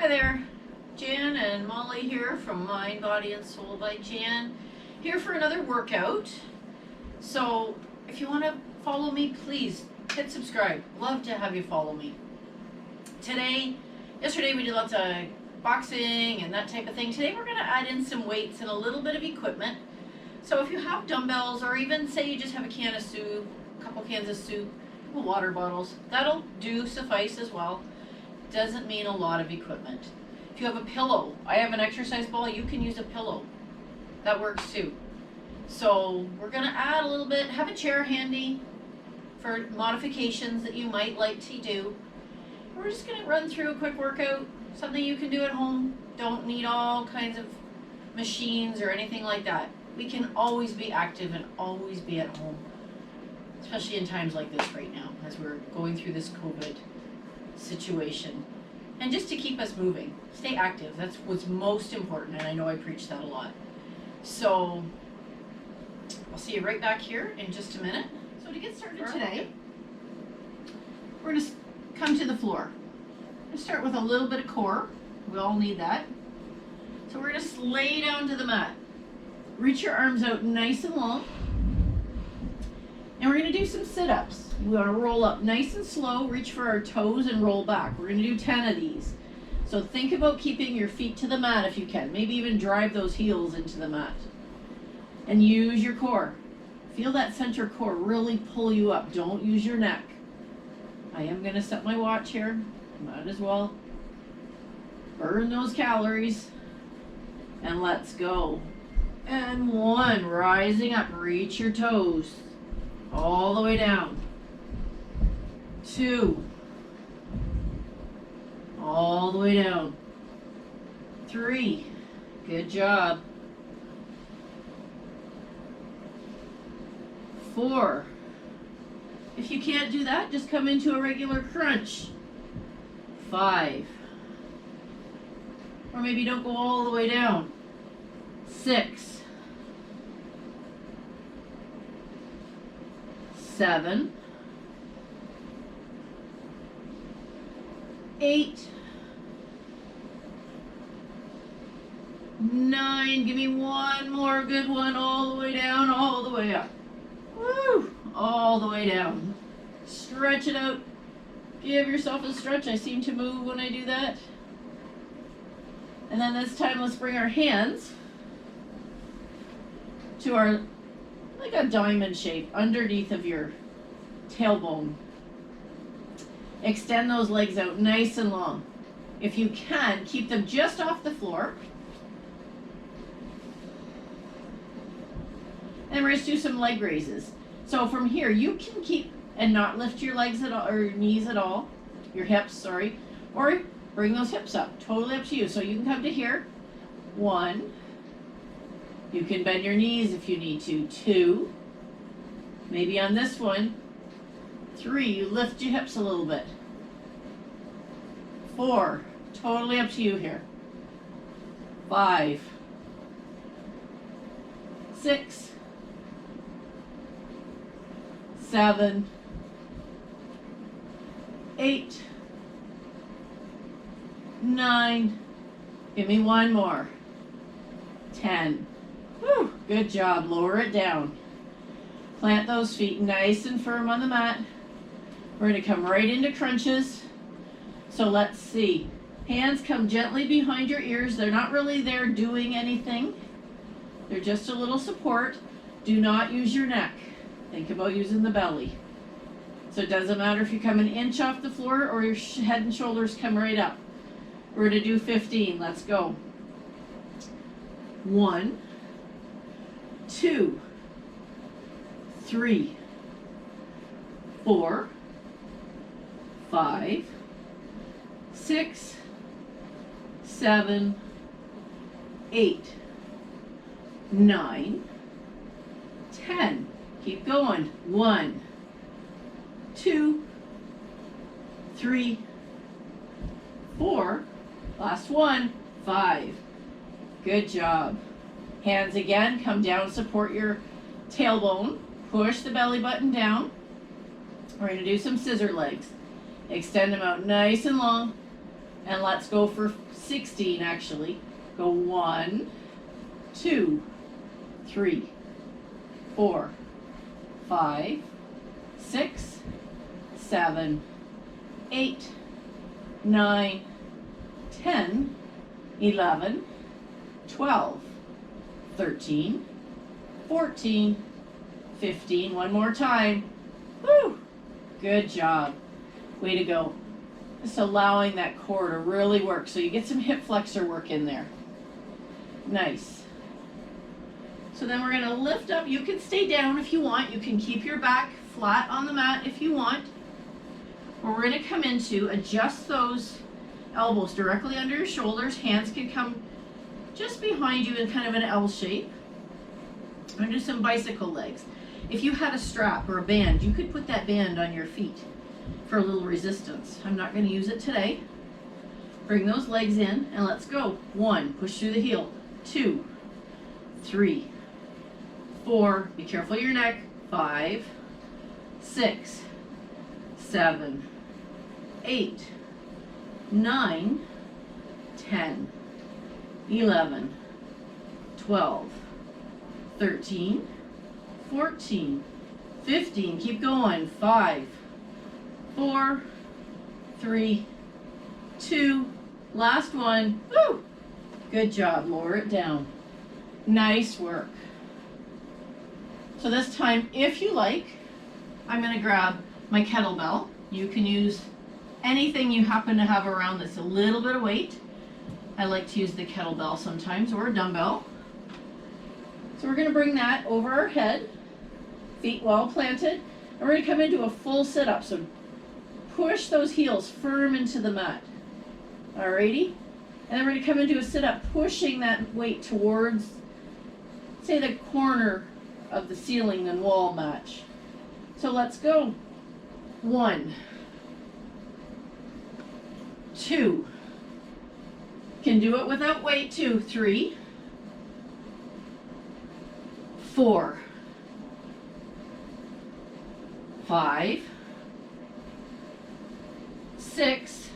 Hi there, Jan and Molly here from Mind, Body and Soul by Jan, here for another workout. So if you want to follow me, please hit subscribe. Love to have you follow me. Yesterday we did lots of boxing and that type of thing. Today we're going to add in some weights and a little bit of equipment. So if you have dumbbells, or even say you just have a can of soup, a couple cans of soup, a couple water bottles, that'll suffice as well. Doesn't mean a lot of equipment. If you have a pillow, I have an exercise ball, you can use a pillow. That works too. So we're going to add a little bit, have a chair handy for modifications that you might like to do. We're just going to run through a quick workout, something you can do at home. Don't need all kinds of machines or anything like that. We can always be active and always be at home, especially in times like this right now as we're going through this COVID situation. And just to keep us moving, stay active. That's what's most important, and I know I preach that a lot. So I'll see you right back here in just a minute. So to get started today, we're going to come to the floor. We're going to start with a little bit of core. We all need that. So we're going to lay down to the mat. Reach your arms out nice and long. And we're going to do some sit-ups. We want to roll up nice and slow, reach for our toes and roll back. We're going to do 10 of these. So think about keeping your feet to the mat if you can. Maybe even drive those heels into the mat. And use your core. Feel that center core really pull you up. Don't use your neck. I am going to set my watch here. Might as well burn those calories. And let's go. And 1, rising up, reach your toes all the way down. 2, all the way down. 3, good job. 4, if you can't do that, just come into a regular crunch. 5, or maybe don't go all the way down. 6, 7, 8, 9, give me one more good one, all the way down, all the way up. Woo! All the way down. Stretch it out. Give yourself a stretch. I seem to move when I do that. And then this time, let's bring our hands to our, like a diamond shape, underneath of your tailbone. Extend those legs out nice and long. If you can, keep them just off the floor. And we're going to do some leg raises. So from here, you can keep and not lift your legs at all, or knees at all, your hips, sorry, or bring those hips up. Totally up to you. So you can come to here. 1. You can bend your knees if you need to. 2. Maybe on this one. 3. You lift your hips a little bit. 4. Totally up to you here. 5. 6. 7. 8. 9. Give me one more. 10. Whew, good job. Lower it down. Plant those feet nice and firm on the mat. We're going to come right into crunches. So let's see. Hands come gently behind your ears. They're not really there doing anything. They're just a little support. Do not use your neck. Think about using the belly. So it doesn't matter if you come an inch off the floor or your head and shoulders come right up. We're going to do 15. Let's go. 1, 2, 3, 4, 5, 6, 7, 8, 9, 10. Keep going. 1, 2, 3, 4. Last one. 5. Good job. Hands again. Come down. Support your tailbone. Push the belly button down. We're going to do some scissor legs. Extend them out nice and long. And let's go for 16 actually. Go 1, 2, 3, 4, 5, 6, 7, 8, 9, 10, 11, 12, 13, 14, 15. One more time. Woo! Good job. Way to go. Just allowing that core to really work. So you get some hip flexor work in there. Nice. So then we're going to lift up. You can stay down if you want. You can keep your back flat on the mat if you want. Or we're going to come into, adjust those elbows directly under your shoulders. Hands can come just behind you in kind of an L shape. We're going to do some bicycle legs. If you had a strap or a band, you could put that band on your feet for a little resistance. I'm not going to use it today. Bring those legs in and let's go. 1, push through the heel. 2, 3, 4, be careful of your neck. 5, 6, 7, 8, 9, 10, 11, 12, 13, 14, 15, keep going. 5, 4, 3, 2, last one. Woo! Good job. Lower it down. Nice work. So this time, if you like, I'm going to grab my kettlebell. You can use anything you happen to have around that's a little bit of weight. I like to use the kettlebell sometimes, or a dumbbell. So we're going to bring that over our head, feet well planted, and we're going to come into a full sit-up. So push those heels firm into the mat. Alrighty? And then we're going to come into a sit-up, pushing that weight towards, say, the corner of the ceiling and wall match. So let's go. 1, 2. Can do it without weight too. 3, 4, 5, 6,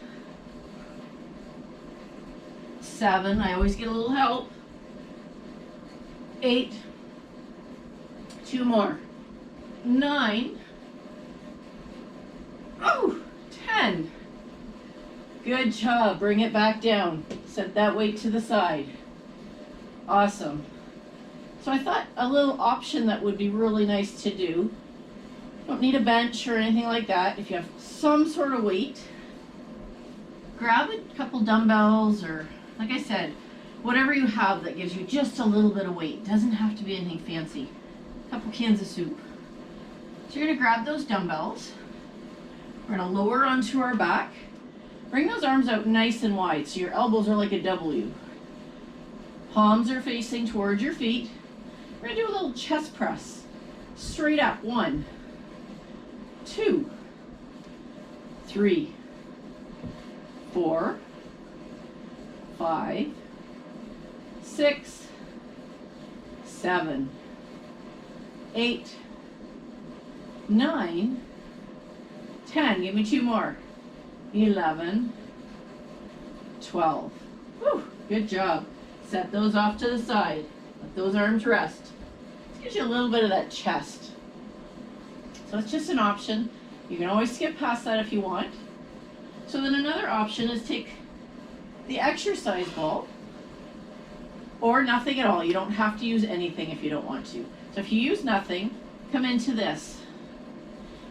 7. I always get a little help. 8. 2 more. 9. Oh, 10. Good job. Bring it back down. Set that weight to the side. Awesome. So I thought a little option that would be really nice to do. Don't need a bench or anything like that. If you have some sort of weight, grab a couple dumbbells or, like I said, whatever you have that gives you just a little bit of weight. Doesn't have to be anything fancy. A couple cans of soup. So you're going to grab those dumbbells. We're going to lower onto our back. Bring those arms out nice and wide so your elbows are like a W. Palms are facing towards your feet. We're going to do a little chest press. Straight up. 1, 2, 3, 4, 5, 6, 7, 8, 9, 10. Give me 2 more. 11, 12. Whew, good job. Set those off to the side. Let those arms rest. This gives you a little bit of that chest. So it's just an option. You can always skip past that if you want. So then another option is take the exercise ball or nothing at all. You don't have to use anything if you don't want to. So if you use nothing, come into this.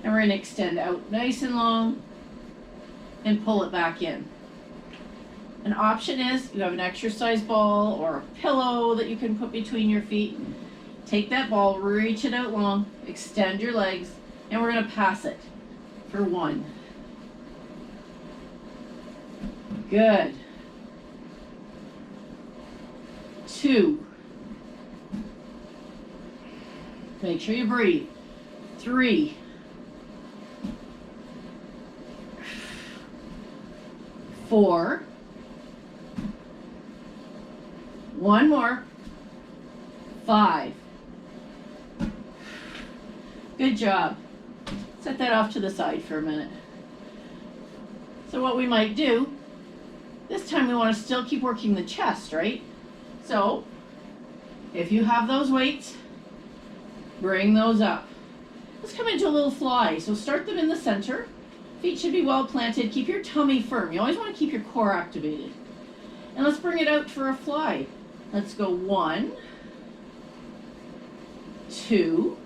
And we're going to extend out nice and long and pull it back in. An option is you have an exercise ball or a pillow that you can put between your feet. Take that ball, reach it out long, extend your legs, and we're going to pass it for 1. Good. 2. Make sure you breathe. 3. 4. 1 more. 5. Good job. Set that off to the side for a minute. So what we might do This time we want to still keep working the chest, right? So, if you have those weights, bring those up. Let's come into a little fly. So start them in the center. Feet should be well planted. Keep your tummy firm. You always want to keep your core activated. And let's bring it out for a fly. Let's go 1, 2,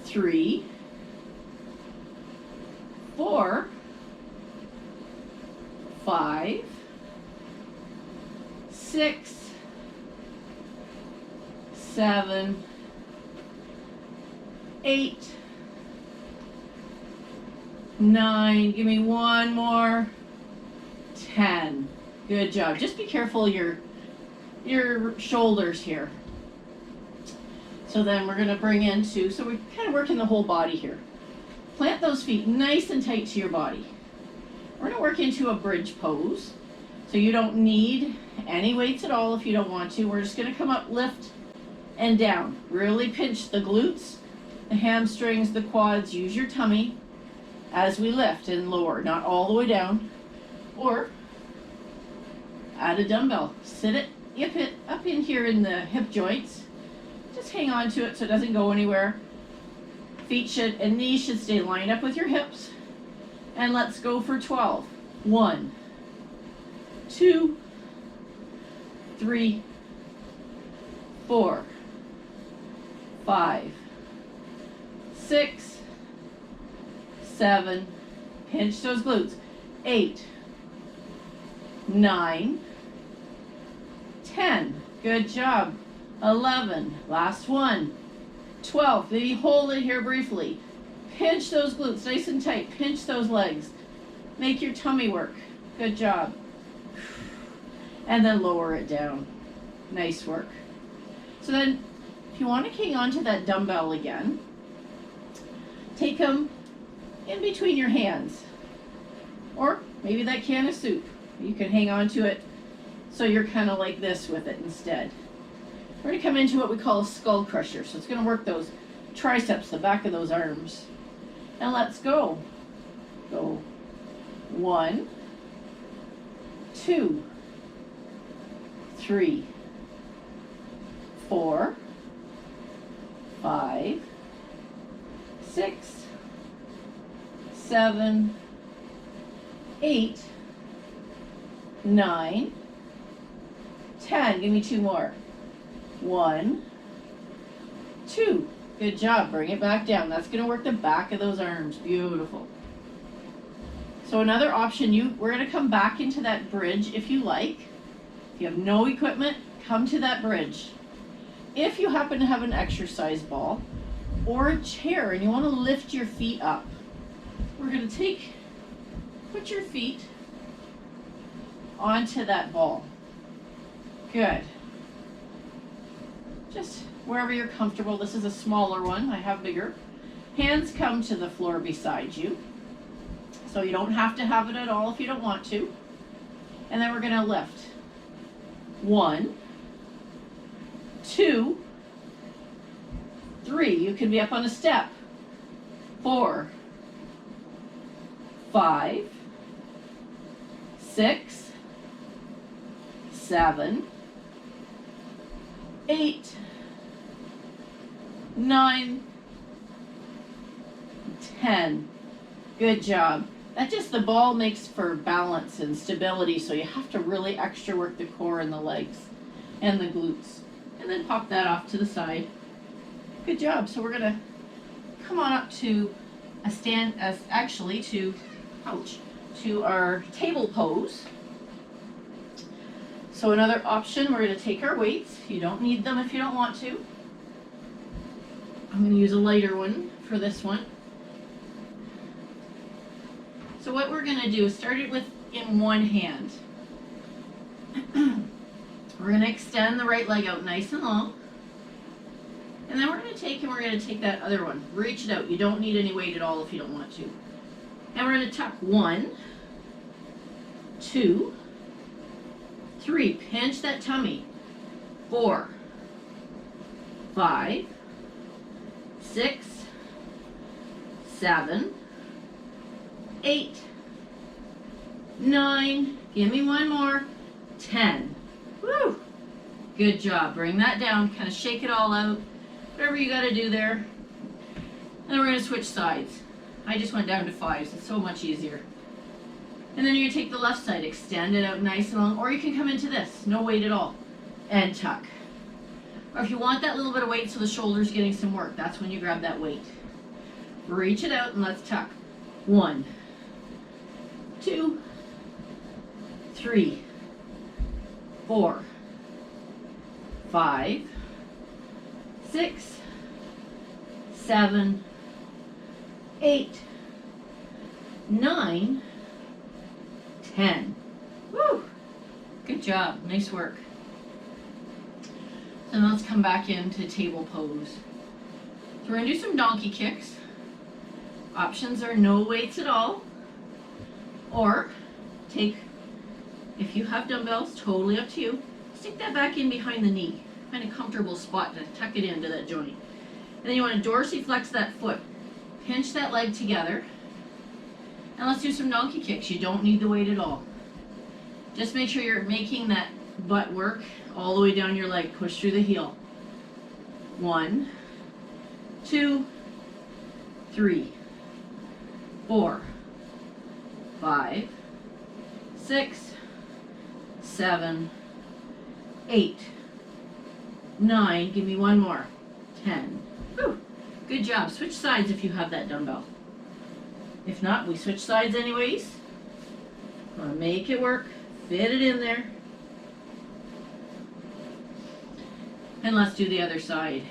3, 4, 5, 6, 7, 8, 9, give me one more, 10. Good job. Just be careful your shoulders here. So then we're going to bring into, so we're kind of working the whole body here. Plant those feet nice and tight to your body. We're going to work into a bridge pose. So you don't need any weights at all if you don't want to. We're just going to come up, lift, and down. Really pinch the glutes, the hamstrings, the quads. Use your tummy as we lift and lower, not all the way down. Or add a dumbbell. Sit it, yip it up in here in the hip joints. Just hang on to it so it doesn't go anywhere. Feet should and knees should stay lined up with your hips. And let's go for 12. 1, 2, 3, 4, 5, 6, 7, pinch those glutes, 8, 9, 10, good job, 11, last one, 12, maybe hold it here briefly, pinch those glutes nice and tight, pinch those legs, make your tummy work, good job, and then lower it down, nice work. So then, if you want to hang on to that dumbbell again, take them in between your hands, or maybe that can of soup. You can hang on to it so you're kind of like this with it instead. We're going to come into what we call a skull crusher. So it's going to work those triceps, the back of those arms. And let's go. Go 1, 2, 3, 4, 5, 6, 7, 8, 9, 10. Give me two more. 1, 2. Good job. Bring it back down. That's going to work the back of those arms. Beautiful. So another option, we're going to come back into that bridge if you like. If you have no equipment, come to that bridge. If you happen to have an exercise ball or a chair and you want to lift your feet up, we're going to put your feet onto that ball. Good. Just wherever you're comfortable. This is a smaller one. I have bigger. Hands come to the floor beside you. So you don't have to have it at all if you don't want to. And then we're going to lift. 1, 2, 3. You can be up on a step. 4, 5, 6, 7, 8, 9, 10. Good job. That just the ball makes for balance and stability, so you have to really extra work the core and the legs and the glutes. And then pop that off to the side. Good job. So we're going to come on up to a to our table pose. So another option, we're going to take our weights. You don't need them if you don't want to. I'm going to use a lighter one for this one. So what we're going to do is start it with in one hand. We're going to extend the right leg out nice and long. And then we're going to take that other one. Reach it out. You don't need any weight at all if you don't want to. And we're going to tuck 1, 2, 3. Pinch that tummy. 4, 5, 6, 7, 8, 9, give me one more, 10. Woo! Good job. Bring that down, kind of shake it all out, whatever you got to do there. And then we're going to switch sides. I just went down to 5s, it's so much easier. And then you're going to take the left side, extend it out nice and long, or you can come into this, no weight at all, and tuck. Or if you want that little bit of weight so the shoulder's getting some work, that's when you grab that weight. Reach it out and let's tuck. 1, 2, 3, 4, 5, 6, 7, 8, 9, 10. Woo! Good job. Nice work. And let's come back into table pose. So we're going to do some donkey kicks. Options are no weights at all. Or take, if you have dumbbells, totally up to you, stick that back in behind the knee. Find a comfortable spot to tuck it into that joint. And then you want to dorsiflex that foot. Pinch that leg together. And let's do some donkey kicks. You don't need the weight at all. Just make sure you're making that butt work all the way down your leg. Push through the heel. 1, 2, 3, 4, 5, 6, 7, 8, 9. Give me one more. 10. Whew. Good job. Switch sides if you have that dumbbell. If not, we switch sides anyways. Want to make it work. Fit it in there. And let's do the other side.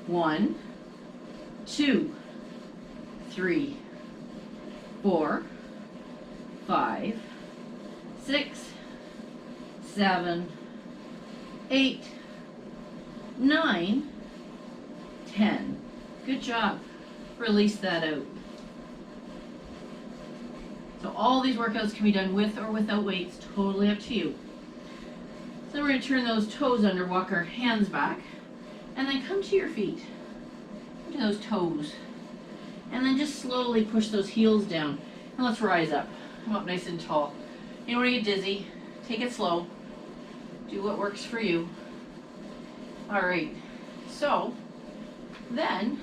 1, 2, 3, 4, 5, 6, 7, 8, 9, 10. Good job. Release that out. So all these workouts can be done with or without weights, totally up to you. So we're going to turn those toes under, walk our hands back, and then come to your feet. To those toes. And then just slowly push those heels down. And let's rise up. Come up nice and tall. You don't want to get dizzy. Take it slow. Do what works for you. Alright, so then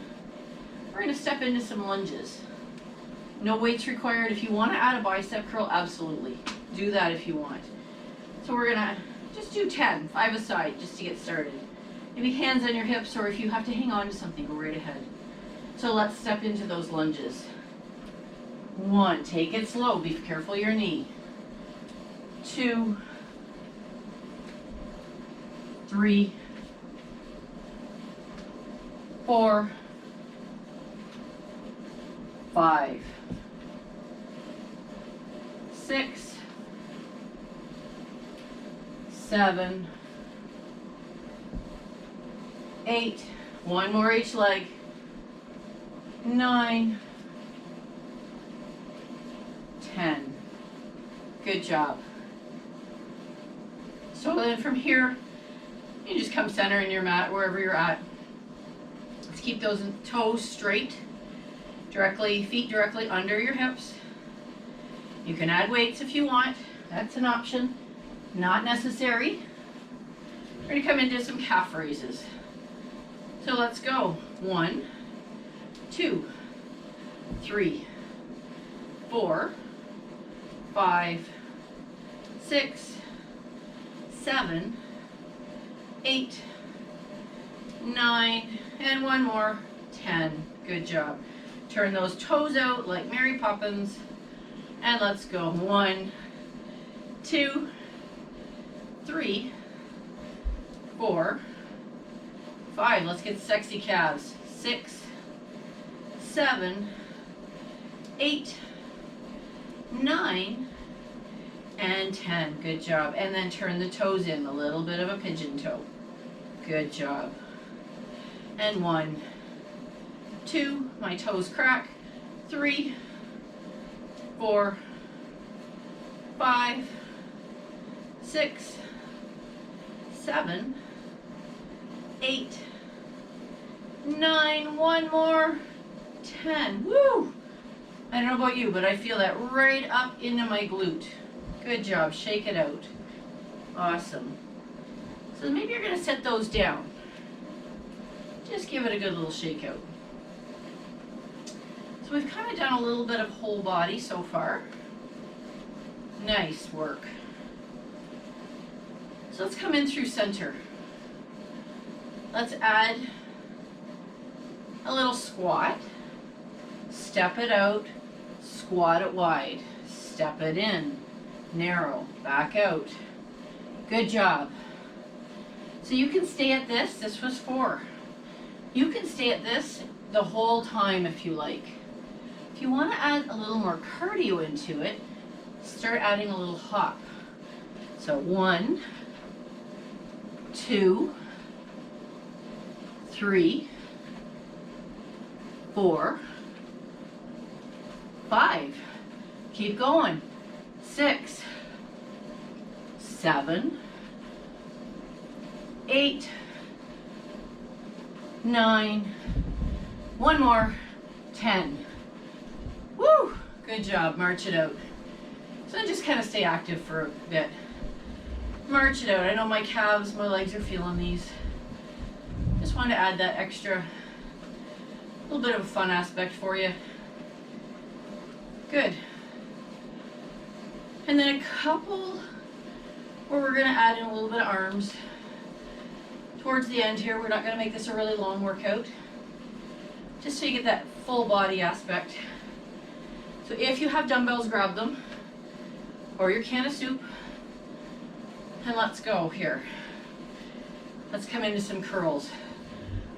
we're going to step into some lunges. No weights required. If you want to add a bicep curl, absolutely. Do that if you want. So we're going to just do 10, 5 aside, just to get started. Maybe hands on your hips, or if you have to hang on to something, go right ahead. So let's step into those lunges. 1, take it slow, be careful your knee. 2, 3, 4, 5, 6, 7, 8, one more each leg, 9, 10. Good job. So then from here, you just come center in your mat, wherever you're at. Let's keep those toes straight, feet directly under your hips. You can add weights if you want. That's an option. Not necessary. We're going to come into some calf raises. So let's go. 1, 2, 3, 4, 5, 6, 7, 8, 9, and one more, 10. Good job. Turn those toes out like Mary Poppins, and let's go. 1, 2, 3, 4, 5. Let's get sexy calves. 6, 7, 8, 9, and 10. Good job. And then turn the toes in, a little bit of a pigeon toe. Good job. And 1, 2, my toes crack. 3, 4, 5, 6, 7, 8, 9, one more, 10. Woo! I don't know about you, but I feel that right up into my glute. Good job, shake it out. Awesome. So maybe you're gonna set those down. Just give it a good little shake out. So we've kind of done a little bit of whole body so far. Nice work. So let's come in through center. Let's add a little squat. Step it out, squat it wide. Step it in, narrow, back out. Good job. So you can stay at this was 4. You can stay at this the whole time if you like. If you want to add a little more cardio into it, start adding a little hop. So 1, 2, 3, 4, 5. Keep going. 6, 7, 8, 9, one more, 10. Woo! Good job. March it out. So just kind of stay active for a bit. March it out. I know my calves, my legs are feeling these. Just wanted to add that extra, little bit of a fun aspect for you. Good. And then a couple where we're going to add in a little bit of arms. Towards the end here, we're not going to make this a really long workout. Just so you get that full body aspect. So if you have dumbbells, grab them. Or your can of soup. And let's go here. Let's come into some curls.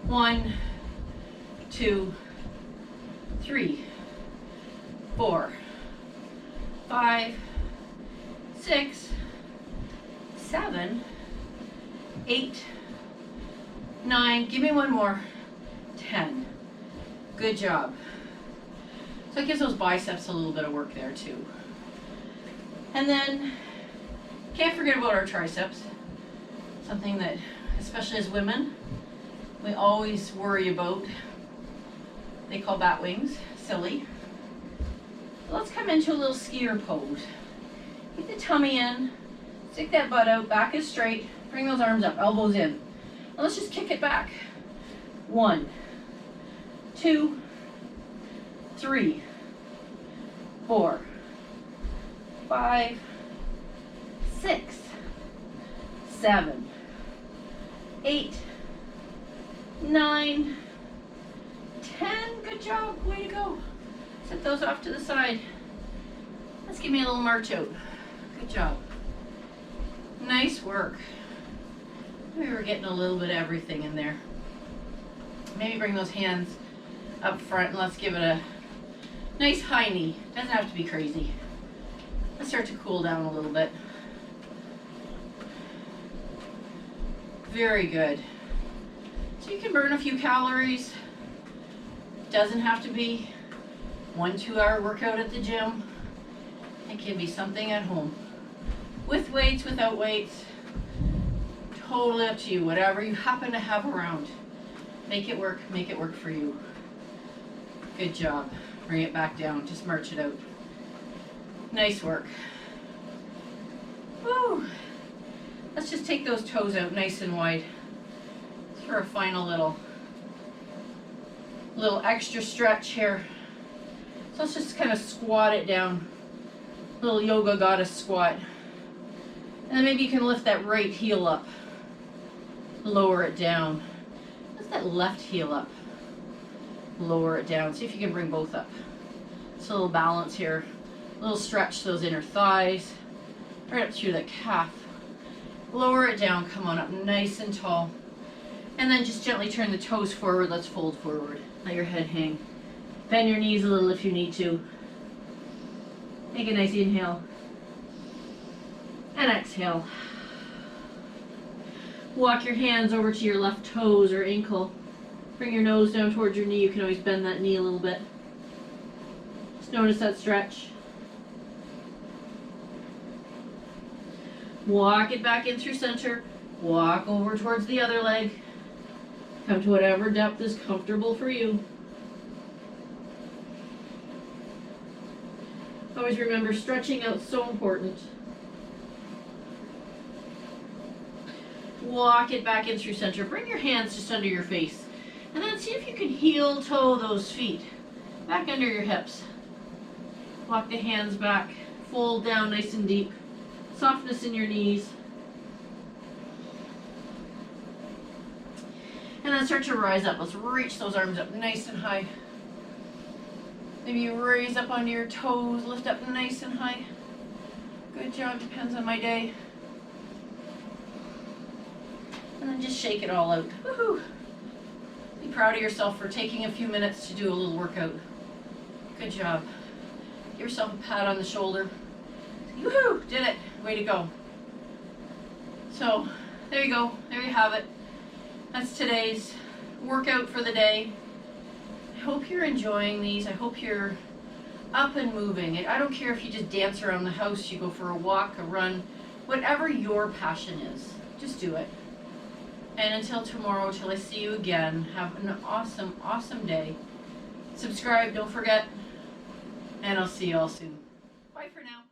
1, 2, 3, 4, 5, 6, 7, 8, 9. Give me one more. 10. Good job. So it gives those biceps a little bit of work there too. And then, can't forget about our triceps. Something that, especially as women, we always worry about. They call bat wings. Silly. Let's come into a little skier pose. Get the tummy in. Stick that butt out. Back is straight. Bring those arms up. Elbows in. Now let's just kick it back. 1, 2, 3, 4, 5, 6, 7, 8, 9, 10. Good job. Way to go. Set those off to the side. Let's give me a little march out. Good job. Nice work. We were getting a little bit of everything in there. Maybe bring those hands up front and let's give it a nice high knee. Doesn't have to be crazy. Let's start to cool down a little bit. Very good. So you can burn a few calories. Doesn't have to be 1-2 hour workout at the gym. It can be something at home. With weights, without weights. Totally up to you. Whatever you happen to have around. Make it work for you. Good job. Bring it back down. Just march it out. Nice work. Woo! Let's just take those toes out nice and wide. Just for a final little extra stretch here. So let's just kind of squat it down. Little yoga goddess squat. And then maybe you can lift that right heel up. Lower it down. Lift that left heel up. Lower it down. See if you can bring both up. Just a little balance here. A little stretch to those inner thighs. Right up through the calf. Lower it down. Come on up nice and tall. And then just gently turn the toes forward. Let's fold forward. Let your head hang. Bend your knees a little if you need to. Make a nice inhale. And exhale. Walk your hands over to your left toes or ankle. Bring your nose down towards your knee. You can always bend that knee a little bit. Just notice that stretch. Walk it back in through center. Walk over towards the other leg. Come to whatever depth is comfortable for you. Always remember, stretching out is so important. Walk it back in through center. Bring your hands just under your face. And then see if you can heel toe those feet. Back under your hips. Walk the hands back. Fold down nice and deep. Softness in your knees. And then start to rise up. Let's reach those arms up nice and high. Maybe you raise up onto your toes, lift up nice and high. Good job, depends on my day. And then just shake it all out. Woohoo! Be proud of yourself for taking a few minutes to do a little workout. Good job. Give yourself a pat on the shoulder. Woohoo! Did it. Way to go. So, there you go. There you have it. That's today's workout for the day. I hope you're enjoying these. I hope you're up and moving. I don't care if you just dance around the house, you go for a walk, a run, whatever your passion is, just do it. And until tomorrow, till I see you again, have an awesome, awesome day. Subscribe, don't forget, and I'll see you all soon. Bye for now.